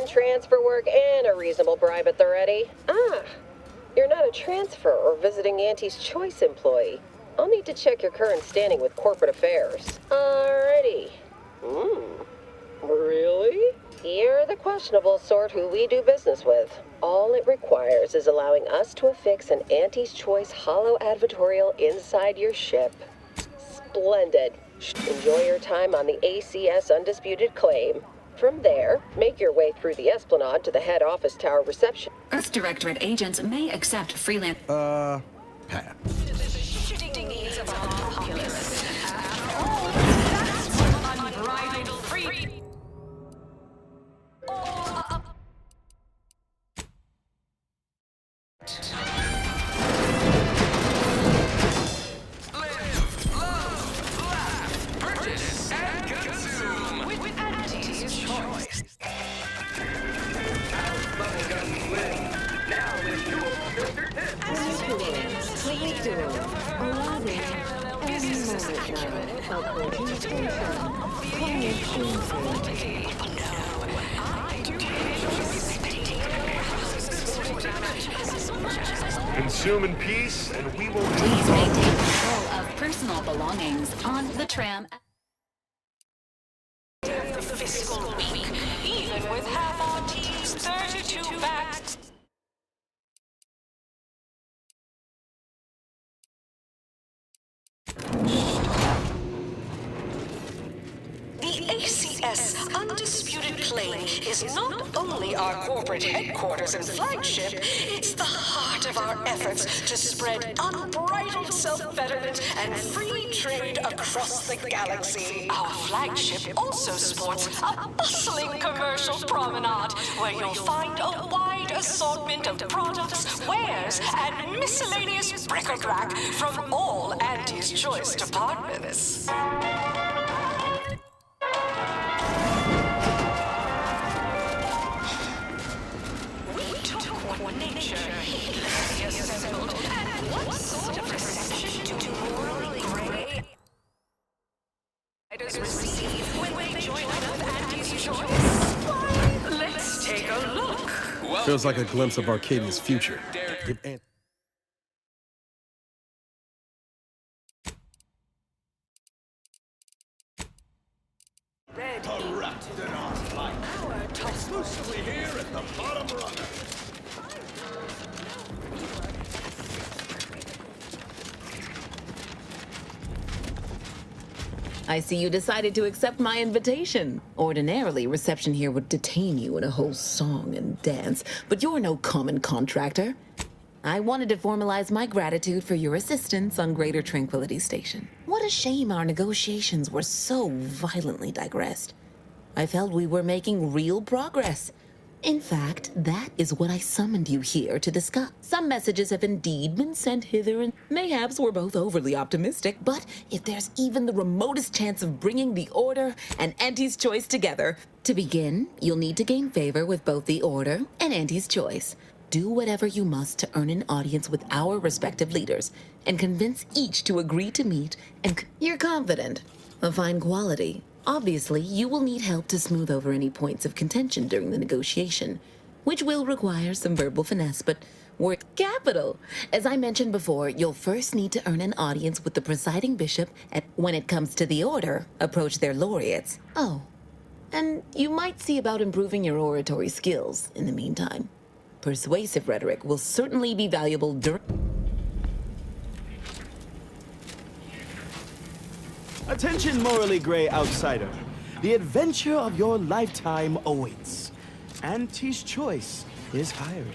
transfer work and a reasonable bribe at the ready. Ah, you're not a transfer or visiting Auntie's Choice employee. I'll need to check your current standing with corporate affairs. Alrighty. Really? You're the questionable sort who we do business with. All it requires is allowing us to affix an Auntie's Choice holo advertorial inside your ship. Splendid. Enjoy your time on the ACS Undisputed Claim. From there, make your way through the Esplanade to the head office tower reception. Earth Directorate agents may accept freelance... Pat. Consume in peace, and we will... Please maintain control of personal belongings on the tram. The fiscal week, even with half our team's 32 backs. The ACS Undisputed Claim is not only our corporate headquarters and flagship, it's the heart of our efforts to spread unbridled self-betterment and free trade across the galaxy. Our flagship also sports a bustling commercial promenade where you'll find a wide assortment of products, wares, and miscellaneous bric-a-brac from all Auntie's Choice departments. Nature heedlessly assembled, and what sort of reception do morally gray riders receive when they join up with Auntie's Choice? Why, let's take a look. Feels like a glimpse of Arcadia's future. Exclusively here at the bottom runner. I see you decided to accept my invitation. Ordinarily, reception here would detain you in a whole song and dance, but you're no common contractor. I wanted to formalize my gratitude for your assistance on Greater Tranquility Station. What a shame our negotiations were so violently digressed. I felt we were making real progress. In fact, that is what I summoned you here to discuss. Some messages have indeed been sent hither, and mayhaps we're both overly optimistic, but if there's even the remotest chance of bringing the Order and Auntie's Choice together, to begin, you'll need to gain favor with both the Order and Auntie's Choice. Do whatever you must to earn an audience with our respective leaders, and convince each to agree to meet, and you're confident of fine quality. Obviously, you will need help to smooth over any points of contention during the negotiation, which will require some verbal finesse, but work capital. As I mentioned before, you'll first need to earn an audience with the presiding bishop, and when it comes to the Order, approach their laureates. Oh, and you might see about improving your oratory skills in the meantime. Persuasive rhetoric will certainly be valuable during... Attention, morally gray outsider. The adventure of your lifetime awaits. Auntie's Choice is hiring.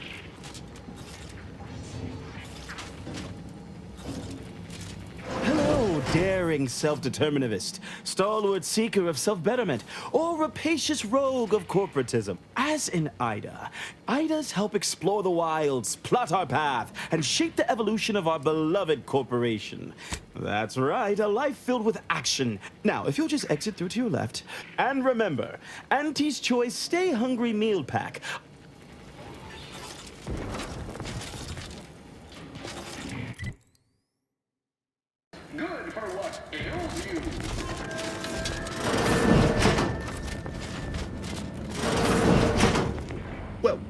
Hello, daring self-determinivist, stalwart seeker of self-betterment, or rapacious rogue of corporatism. As in Ida, Idas help explore the wilds, plot our path, and shape the evolution of our beloved corporation. That's right, a life filled with action. Now, if you'll just exit through to your left, and remember, Auntie's Choice Stay Hungry Meal Pack. Good for what ails you.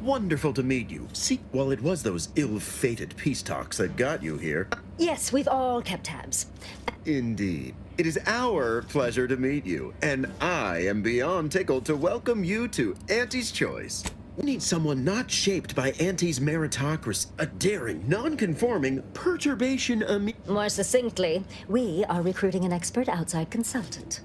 Wonderful to meet you. See, well, it was those ill-fated peace talks that got you here. Yes, we've all kept tabs. Indeed. It is our pleasure to meet you, and I am beyond tickled to welcome you to Auntie's Choice. We need someone not shaped by Auntie's meritocracy, a daring, non-conforming, More succinctly, we are recruiting an expert outside consultant.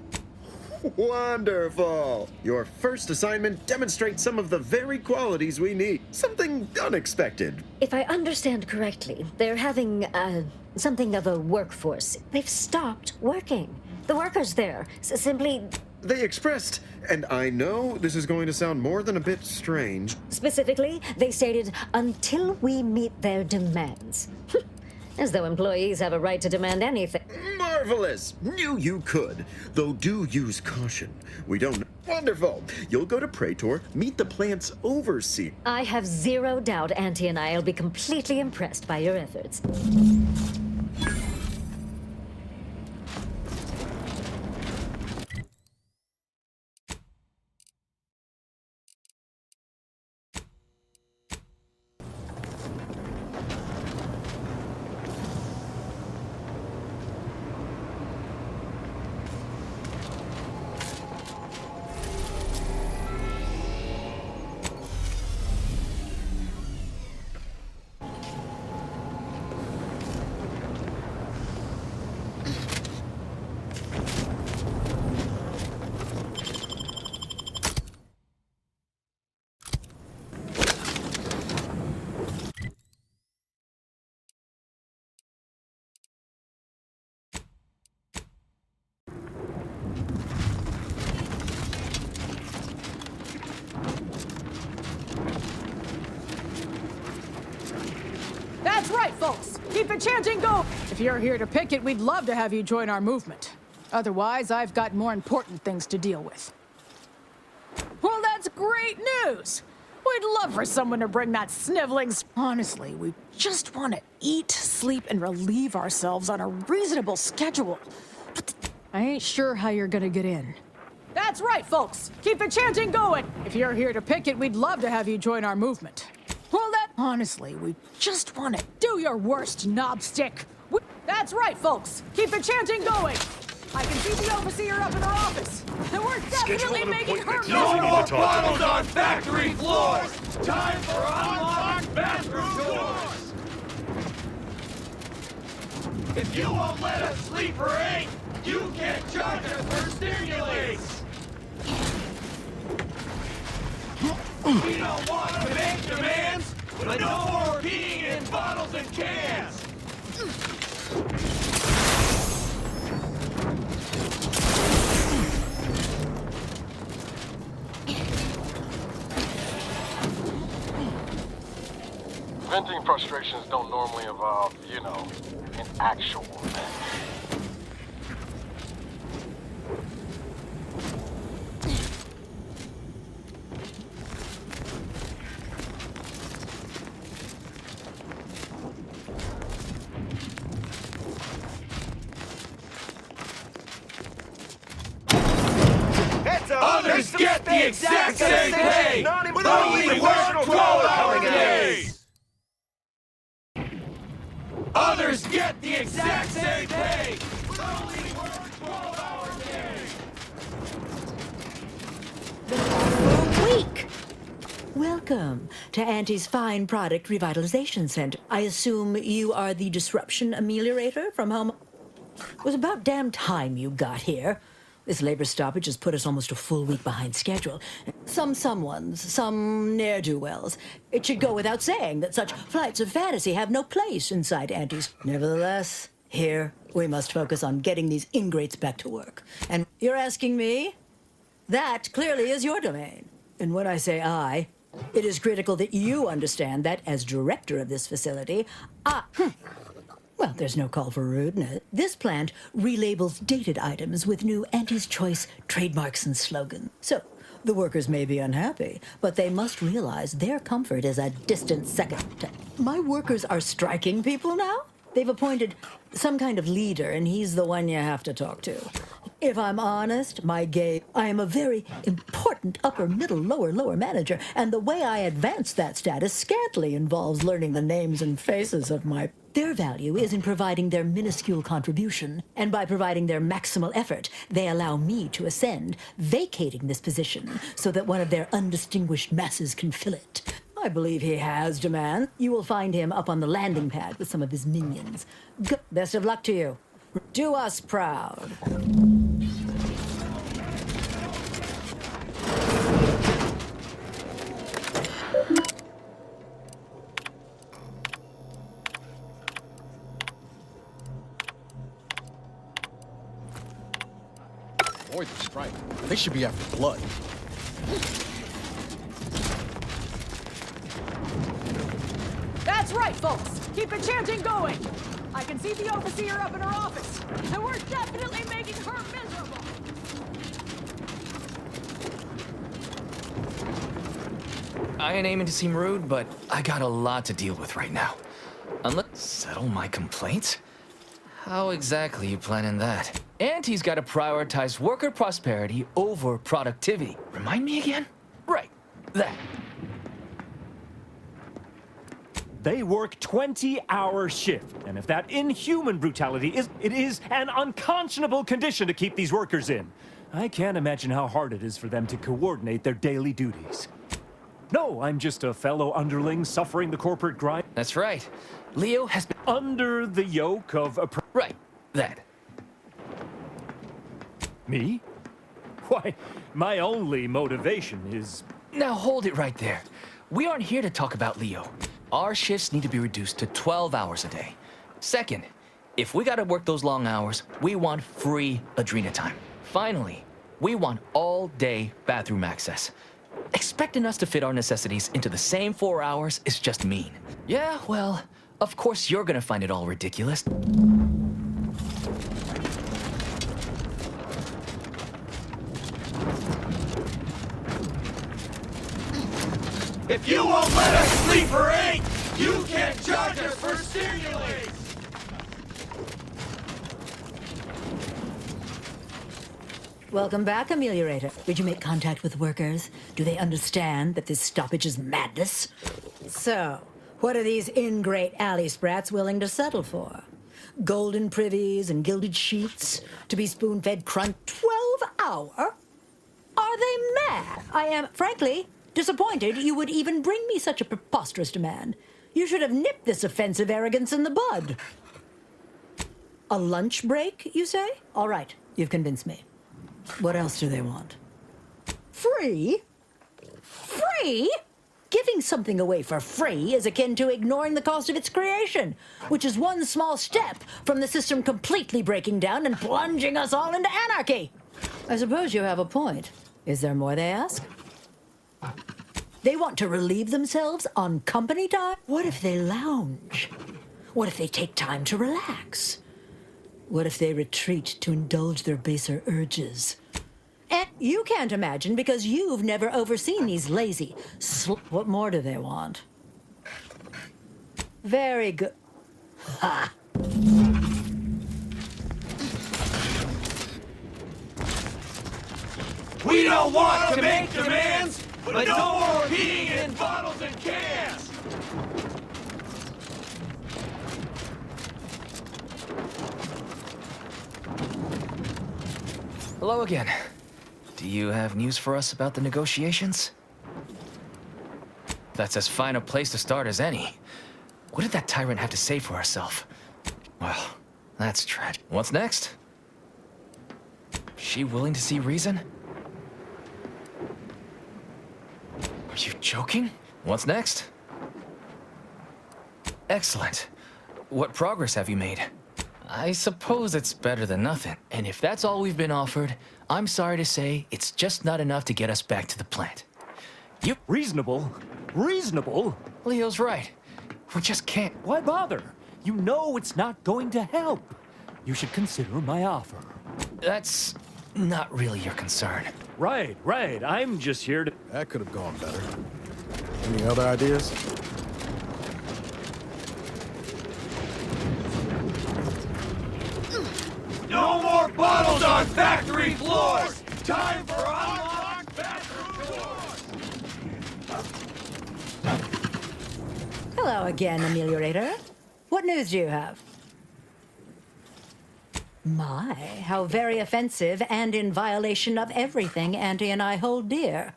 Wonderful! Your first assignment demonstrates some of the very qualities we need. Something unexpected. If I understand correctly, they're having, something of a workforce. They've stopped working. The workers there simply... They expressed, and I know this is going to sound more than a bit strange. Specifically, they stated, until we meet their demands. As though employees have a right to demand anything. Marvelous! Knew you could. Though do use caution. We don't... Wonderful! You'll go to Praetor, meet the plant's overseer. I have zero doubt Auntie and I will be completely impressed by your efforts. That's right, folks. Keep the chanting going. If you're here to picket, we'd love to have you join our movement. Otherwise, I've got more important things to deal with. Well, that's great news. We'd love for someone to bring that sniveling... Honestly, we just want to eat, sleep, and relieve ourselves on a reasonable schedule. But I ain't sure how you're gonna get in. That's right, folks. Keep the chanting going. If you're here to picket, we'd love to have you join our movement. Well, honestly, we just want to do your worst, knobstick. That's right, folks. Keep the chanting going. I can see the overseer up in her office. And we're definitely making her miserable. No more bottles on factory floors! Time for unlocked bathroom doors! If you won't let us sleep or eat, you can't charge us for stimulates! We don't want to make demands, but no more peeing in bottles and cans! Venting frustrations don't normally involve, you know, an actual vent. Others get the exact same pay, but only work 12-hour days! Others get the exact same pay, but only work 12-hour days! Week! Welcome to Auntie's Fine Product Revitalization Center. I assume you are the disruption ameliorator from home? It was about damn time you got here. This labor stoppage has put us almost a full week behind schedule. Some ne'er-do-wells. It should go without saying that such flights of fantasy have no place inside Auntie's. Nevertheless, here we must focus on getting these ingrates back to work. And you're asking me? That clearly is your domain. And when I say I, it is critical that you understand that as director of this facility, well, there's no call for rudeness. This plant relabels dated items with new Auntie's Choice trademarks and slogans. So, the workers may be unhappy, but they must realize their comfort is a distant second. My workers are striking people now? They've appointed some kind of leader, and he's the one you have to talk to. If I'm honest, I am a very important upper, middle, lower manager, and the way I advance that status scantily involves learning the names and faces of my... Their value is in providing their minuscule contribution, and by providing their maximal effort, they allow me to ascend, vacating this position so that one of their undistinguished masses can fill it. I believe he has demand. You will find him up on the landing pad with some of his minions. Best of luck to you. Do us proud. Avoid the strike. They should be after blood. That's right, folks. Keep the chanting going. I can see the overseer up in her office, and we're definitely making her miserable. I ain't aiming to seem rude, but I got a lot to deal with right now. Unless settle my complaints? How exactly you planning that? Auntie's got to prioritize worker prosperity over productivity. Remind me again? Right, that. They work 20-hour shift, and if that inhuman brutality it is an unconscionable condition to keep these workers in. I can't imagine how hard it is for them to coordinate their daily duties. No, I'm just a fellow underling suffering the corporate grind. That's right. Leo has been under the yoke of a... Right, that. Me? Why, my only motivation is... Now hold it right there. We aren't here to talk about Leo. Our shifts need to be reduced to 12 hours a day. Second, if we gotta work those long hours, we want free Adrena time. Finally, we want all-day bathroom access. Expecting us to fit our necessities into the same 4 hours is just mean. Yeah, well, of course you're gonna find it all ridiculous. If you won't let us sleep for 8, you can't charge us for stimulants! Welcome back, Ameliorator. Did you make contact with workers? Do they understand that this stoppage is madness? So, what are these ingrate alley sprats willing to settle for? Golden privies and gilded sheets? To be spoon-fed crunch 12-hour? Are they mad? I am, frankly, disappointed you would even bring me such a preposterous demand. You should have nipped this offensive arrogance in the bud. A lunch break, you say? All right, you've convinced me. What else do they want? Free? Free? Giving something away for free is akin to ignoring the cost of its creation, which is one small step from the system completely breaking down and plunging us all into anarchy. I suppose you have a point. Is there more they ask? They want to relieve themselves on company time? What if they lounge? What if they take time to relax? What if they retreat to indulge their baser urges? And you can't imagine because you've never overseen these lazy what more do they want? Very good. Ha! We don't want to make demands, but no more peeing in bottles and cans! Hello again. Do you have news for us about the negotiations? That's as fine a place to start as any. What did that tyrant have to say for herself? Well, that's tragic. What's next? She willing to see reason? Are you joking? What's next? Excellent. What progress have you made? I suppose it's better than nothing. And if that's all we've been offered, I'm sorry to say it's just not enough to get us back to the plant. You... Reasonable? Reasonable? Leo's right. We just can't... Why bother? You know it's not going to help. You should consider my offer. That's not really your concern. Right. I'm just here to... That could have gone better. Any other ideas? No more bottles on Factory floors! Time for unlocked bathroom doors! Hello again, Ameliorator. What news do you have? My, how very offensive and in violation of everything Auntie and I hold dear.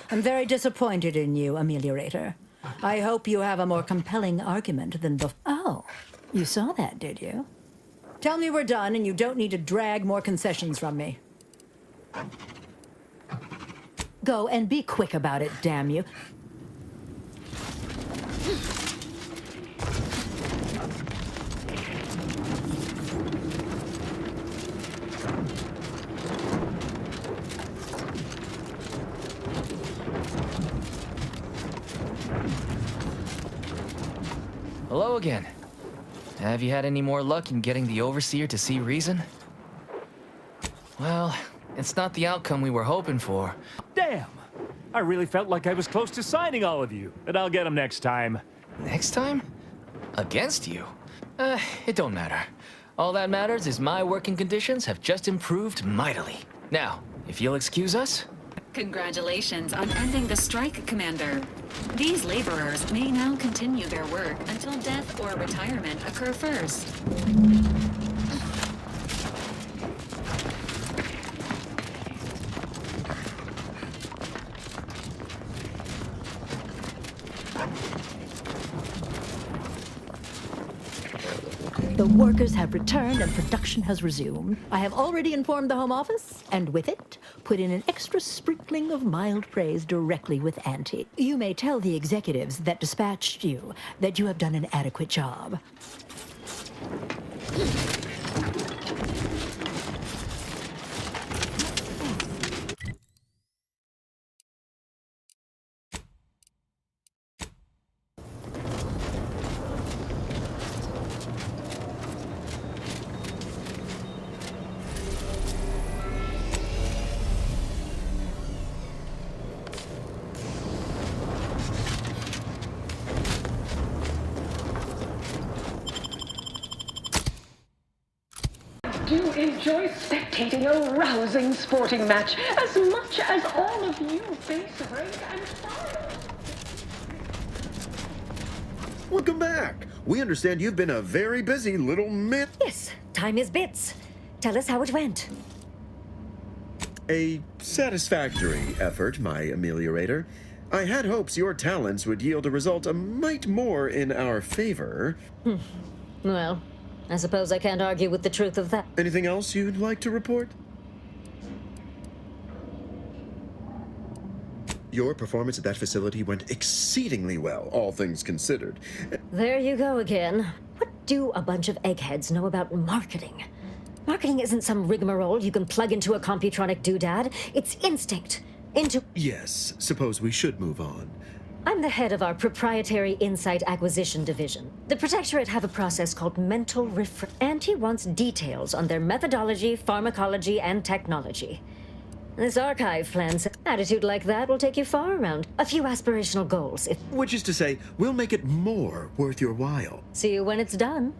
I'm very disappointed in you, Ameliorator. I hope you have a more compelling argument than before. Oh, you saw that, did you? Tell me we're done and you don't need to drag more concessions from me. Go and be quick about it, damn you. Hello again. Have you had any more luck in getting the Overseer to see reason? Well, it's not the outcome we were hoping for. Damn! I really felt like I was close to signing all of you, but I'll get them next time. Next time? Against you? It don't matter. All that matters is my working conditions have just improved mightily. Now, if you'll excuse us... Congratulations on ending the strike, Commander. These laborers may now continue their work until death or retirement occur first. The workers have returned and production has resumed. I have already informed the Home Office, and with it, put in an extra sprinkling of mild praise directly with Auntie. You may tell the executives that dispatched you that you have done an adequate job. Do enjoy spectating a rousing sporting match as much as all of you face rank and file. Welcome back. We understand you've been a very busy little man. Yes, time is bits. Tell us how it went. A satisfactory effort, my ameliorator. I had hopes your talents would yield a result a mite more in our favor. Well, I suppose I can't argue with the truth of that. Anything else you'd like to report? Your performance at that facility went exceedingly well, all things considered. There you go again. What do a bunch of eggheads know about marketing? Marketing isn't some rigmarole you can plug into a computronic doodad. It's instinct. Yes, suppose we should move on. I'm the head of our proprietary insight acquisition division. The Protectorate have a process called mental Auntie wants details on their methodology, pharmacology, and technology. This archive plan's attitude like that will take you far around. A few aspirational goals. Which is to say, we'll make it more worth your while. See you when it's done.